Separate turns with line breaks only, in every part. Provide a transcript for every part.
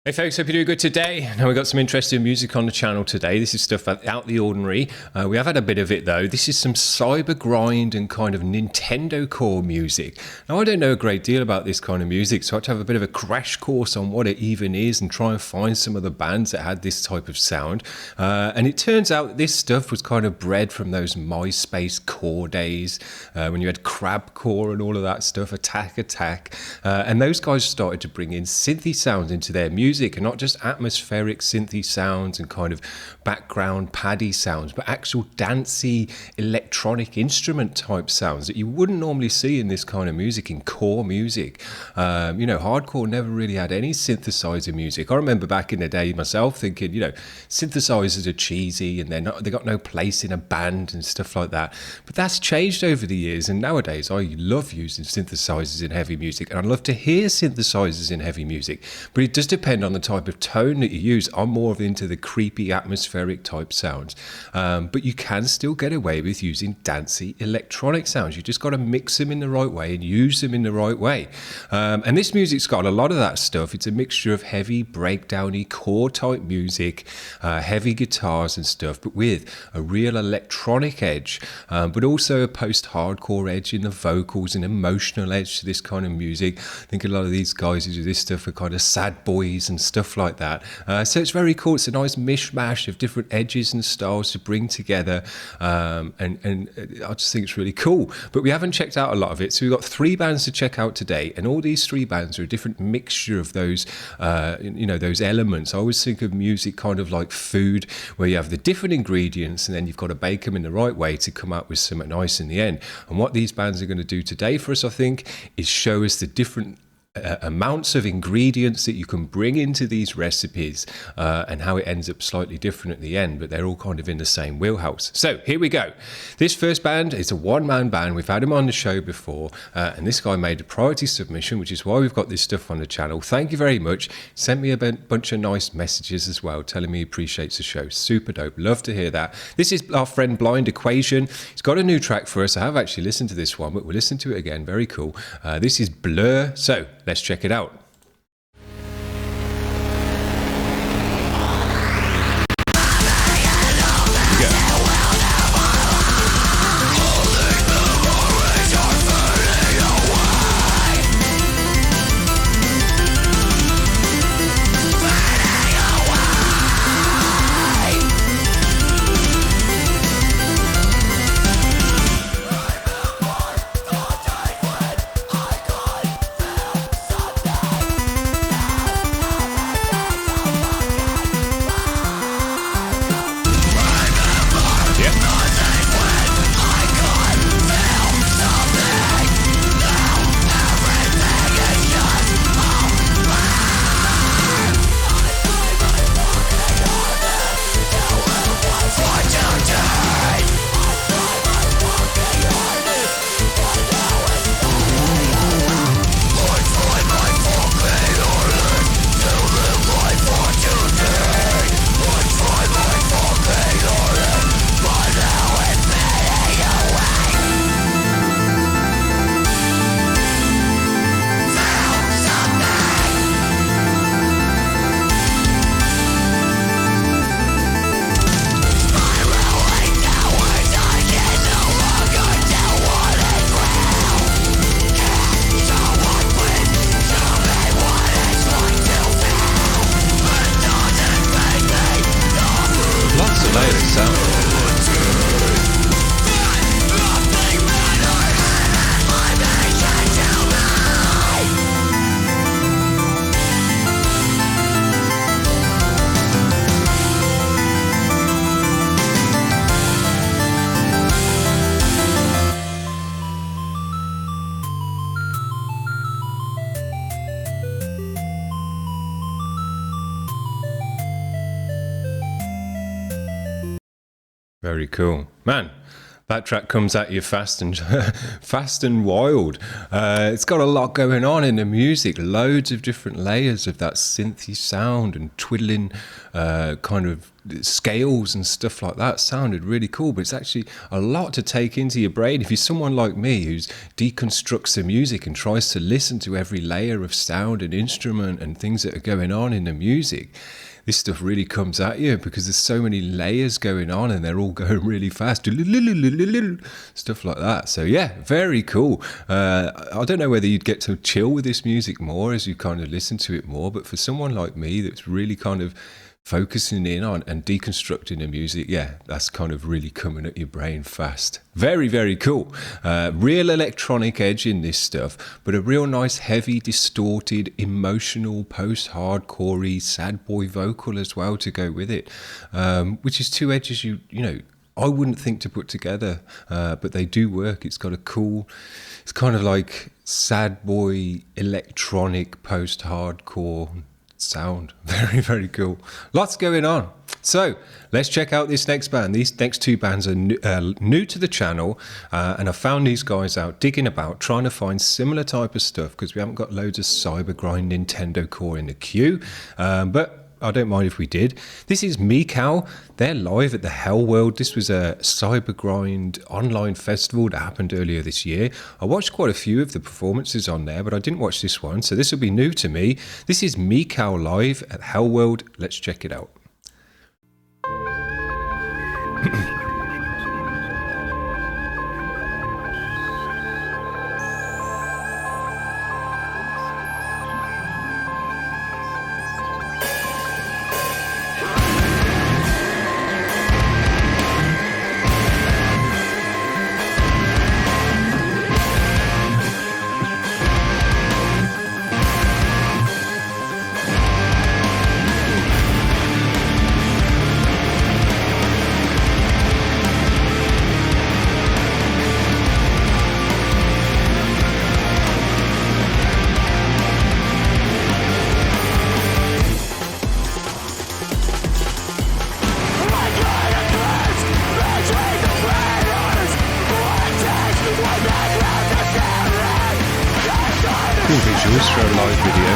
Hey folks, hope you're doing good today. Now we've got some interesting music on the channel today. This is stuff out the ordinary. We have had a bit of it though. This is some cyber grind and kind of NintendoCore music. Now I don't know a great deal about this kind of music, so I had to have a bit of a crash course on what it even is and try and find some of the bands that had this type of sound. And it turns out this stuff was kind of bred from those MySpace core days when you had Crab Core and all of that stuff, Attack. And those guys started to bring in synthy sounds into their music. And not just atmospheric synthy sounds and kind of background paddy sounds, but actual dancey electronic instrument type sounds that you wouldn't normally see in this kind of music, in core music. Hardcore never really had any synthesizer music. I remember back in the day myself thinking, synthesizers are cheesy and they got no place in a band and stuff like that. But that's changed over the years, and nowadays I love using synthesizers in heavy music, and I love to hear synthesizers in heavy music. But it does depend on the type of tone that you use. I'm more into the creepy atmospheric type sounds, but you can still get away with using dancey electronic sounds. You just got to mix them in the right way and use them in the right way. And this music's got a lot of that stuff. It's a mixture of heavy breakdowny core type music, heavy guitars and stuff, but with a real electronic edge, but also a post-hardcore edge in the vocals, an emotional edge to this kind of music. I think a lot of these guys who do this stuff are kind of sad boys and stuff like that. So it's very cool. It's a nice mishmash of different edges and styles to bring together, and I just think it's really cool. But we haven't checked out a lot of it, so we've got 3 bands to check out today, and all these 3 bands are a different mixture of those those elements. I always think of music kind of like food, where you have the different ingredients and then you've got to bake them in the right way to come out with something nice in the end. And what these bands are going to do today for us, I think, is show us the different amounts of ingredients that you can bring into these recipes, and how it ends up slightly different at the end, but they're all kind of in the same wheelhouse. So here we go. This first band is a one-man band. We've had him on the show before, and this guy made a priority submission, which is why we've got this stuff on the channel. Thank you very much. Sent me a bunch of nice messages as well, telling me he appreciates the show. Super dope. Love to hear that. This is our friend Blind Equation. He's got a new track for us. I have actually listened to this one, but we'll listen to it again. Very cool. This is Blur. So let's check it out. Very cool. Man, That track comes at you fast and fast and wild. It's got a lot going on in the music, loads of different layers of that synthy sound and twiddling kind of scales and stuff like that. Sounded really cool, but it's actually a lot to take into your brain. If you're someone like me who's deconstructs the music and tries to listen to every layer of sound and instrument and things that are going on in the music, this stuff really comes at you because there's so many layers going on and they're all going really fast. Stuff like that. So yeah, very cool. I don't know whether you'd get to chill with this music more as you kind of listen to it more, but for someone like me that's really kind of focusing in on and deconstructing the music, yeah, that's kind of really coming at your brain fast. Very, very cool. Real electronic edge in this stuff, but a real nice, heavy, distorted, emotional, post-hardcore-y, sad boy vocal as well to go with it, which is two edges you know, I wouldn't think to put together, but they do work. It's got a cool, it's kind of like sad boy, electronic, post-hardcore sound. Very, very cool. Lots going on. So let's check out this next band. These next two bands are new to the channel, and I found these guys out digging about, trying to find similar type of stuff because we haven't got loads of cybergrind NintendoCore in the queue, but I don't mind if we did. This is Mikau. They're live at the Hell World. This was a cybergrind online festival that happened earlier this year. I watched quite a few of the performances on there, but I didn't watch this one, so this will be new to me. This is Mikau live at Hell World. Let's check it out. Cool visuals for a live video.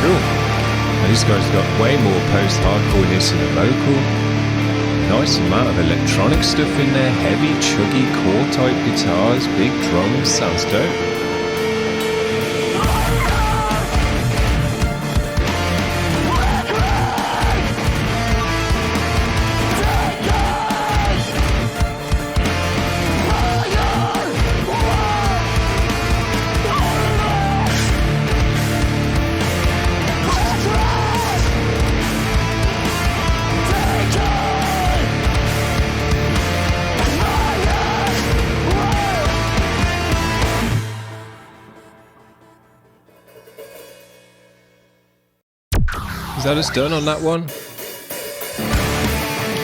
Cool. These guys got way more post-hardcoreness in the vocal. Nice amount of electronic stuff in there, heavy, chuggy, core type guitars, big drums, sounds dope. Is that us done on that one?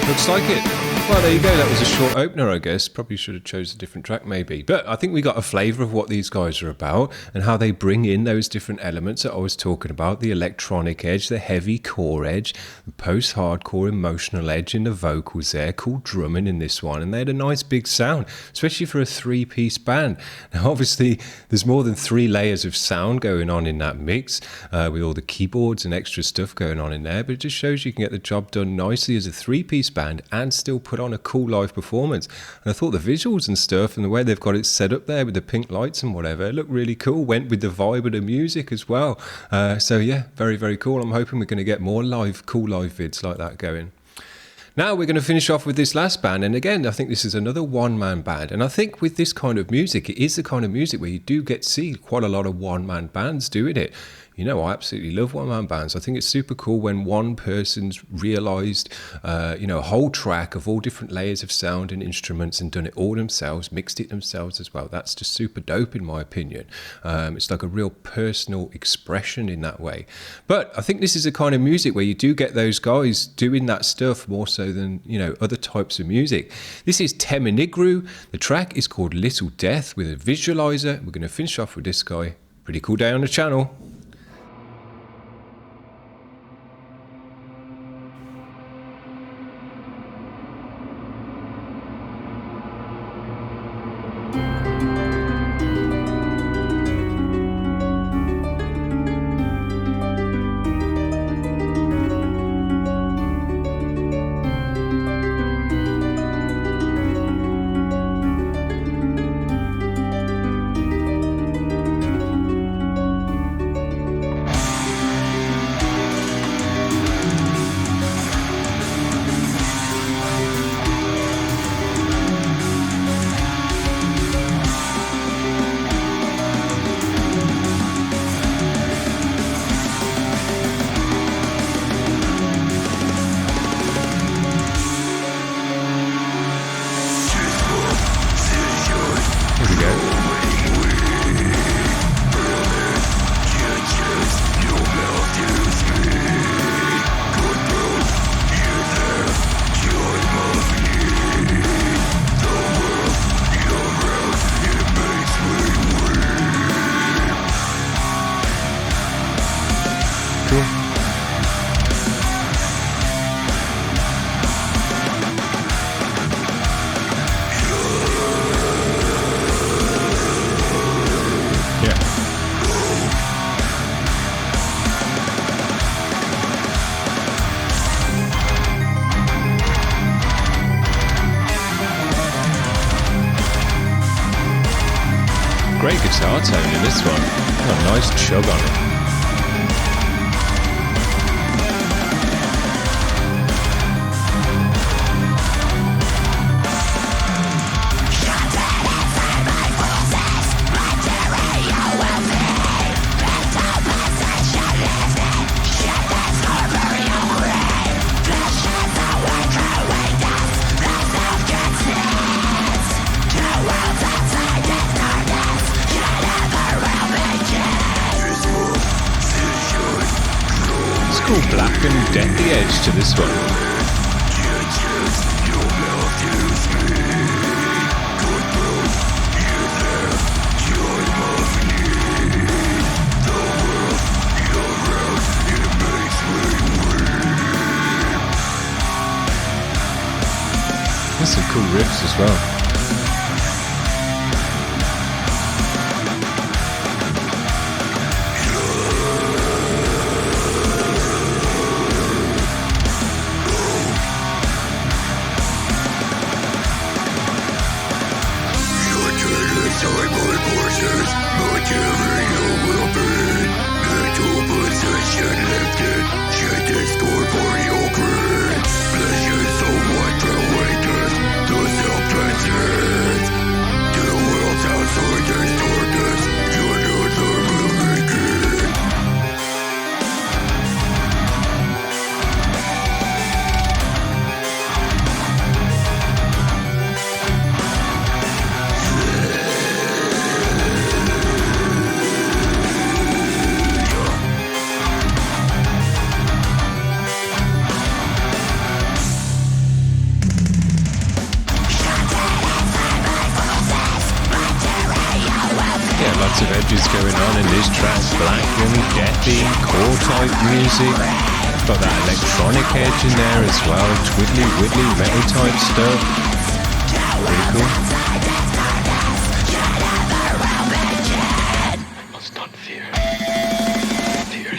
Looks like it. Well, there you go. That was a short opener, I guess. Probably should have chose a different track, maybe. But I think we got a flavour of what these guys are about and how they bring in those different elements that I was talking about. The electronic edge, the heavy core edge, the post-hardcore emotional edge in the vocals there. Cool drumming in this one. And they had a nice big sound, especially for a three-piece band. Now, obviously, there's more than 3 layers of sound going on in that mix with all the keyboards and extra stuff going on in there. But it just shows you can get the job done nicely as a 3-piece band and still put on a cool live performance. And I thought the visuals and stuff and the way they've got it set up there with the pink lights and whatever, it looked really cool. Went with the vibe of the music as well. So yeah, very, very cool. I'm hoping we're going to get more cool live vids like that going. Now we're going to finish off with this last band, and again I think this is another one-man band, and I think with this kind of music, it is the kind of music where you do get to see quite a lot of one-man bands doing it. I absolutely love one-man bands. I think it's super cool when one person's realised, a whole track of all different layers of sound and instruments and done it all themselves, mixed it themselves as well. That's just super dope in my opinion. It's like a real personal expression in that way. But I think this is a kind of music where you do get those guys doing that stuff more so than, other types of music. This is Temenigru. The track is called Little Death with a visualizer. We're going to finish off with this guy. Pretty cool day on the channel. Great guitar tone in this one. Got a nice chug on it. Cool black and deathy edge to this one. There's some cool riffs as well. Lots of edges going on in this track, black and deathy, core type music. Got that electronic edge in there as well, twiddly widdly metal type stuff. Pretty cool.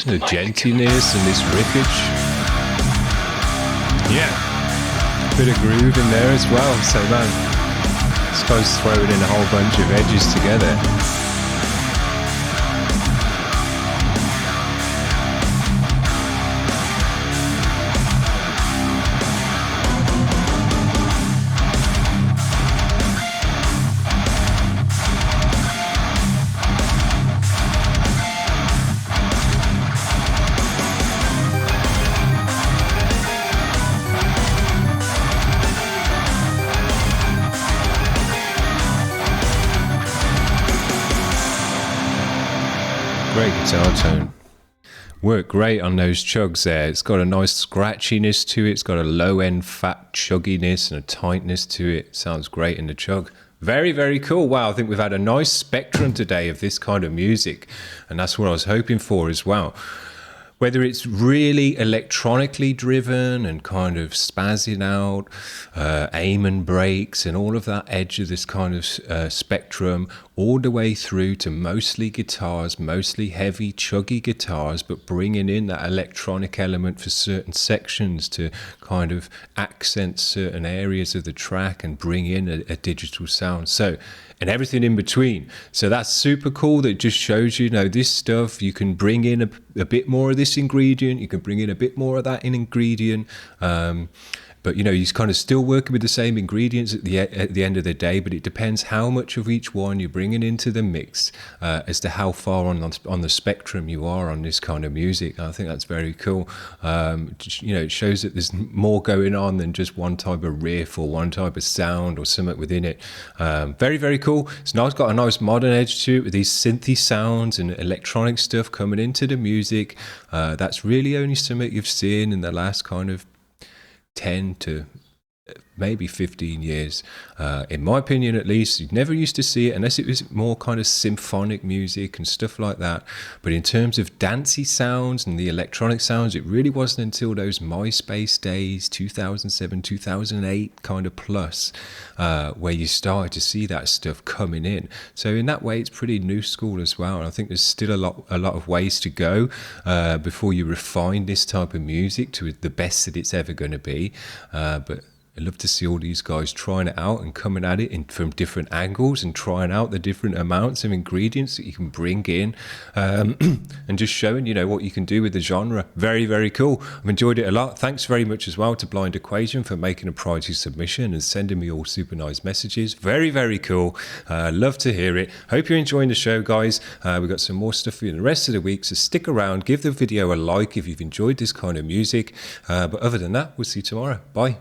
The gentleness and this riffage. Yeah, bit of groove in there as well. So man, this guy's throwing in a whole bunch of edges together. Great guitar tone. Worked great on those chugs there. It's got a nice scratchiness to it. It's got a low end fat chugginess and a tightness to it. Sounds great in the chug. Very, very cool. Wow, I think we've had a nice spectrum today of this kind of music, and that's what I was hoping for as well. Whether it's really electronically driven and kind of spazzing out, aim and breaks and all of that edge of this kind of spectrum, all the way through to mostly guitars, mostly heavy, chuggy guitars, but bringing in that electronic element for certain sections to kind of accent certain areas of the track and bring in a digital sound. So, and everything in between. So that's super cool. That just shows you, this stuff, you can bring in a bit more of this ingredient, you can bring in a bit more of that ingredient. But you're kind of still working with the same ingredients at the end of the day, but it depends how much of each one you're bringing into the mix as to how far on the spectrum you are on this kind of music. I think that's very cool. It shows that there's more going on than just one type of riff or one type of sound or something within it. Very, very cool. It's got a nice modern edge to it with these synthy sounds and electronic stuff coming into the music. That's really only something you've seen in the last kind of 10 to maybe 15 years, in my opinion at least. You never used to see it unless it was more kind of symphonic music and stuff like that. But in terms of dancey sounds and the electronic sounds, it really wasn't until those MySpace days, 2007, 2008 kind of plus, where you started to see that stuff coming in. So in that way, it's pretty new school as well. And I think there's still a lot of ways to go before you refine this type of music to the best that it's ever going to be. But I'd love to see all these guys trying it out and coming at it from different angles and trying out the different amounts of ingredients that you can bring in, and just showing, what you can do with the genre. Very, very cool. I've enjoyed it a lot. Thanks very much as well to Blind Equation for making a priority submission and sending me all super nice messages. Very, very cool. Love to hear it. Hope you're enjoying the show, guys. We've got some more stuff for you the rest of the week, so stick around. Give the video a like if you've enjoyed this kind of music. But other than that, we'll see you tomorrow. Bye.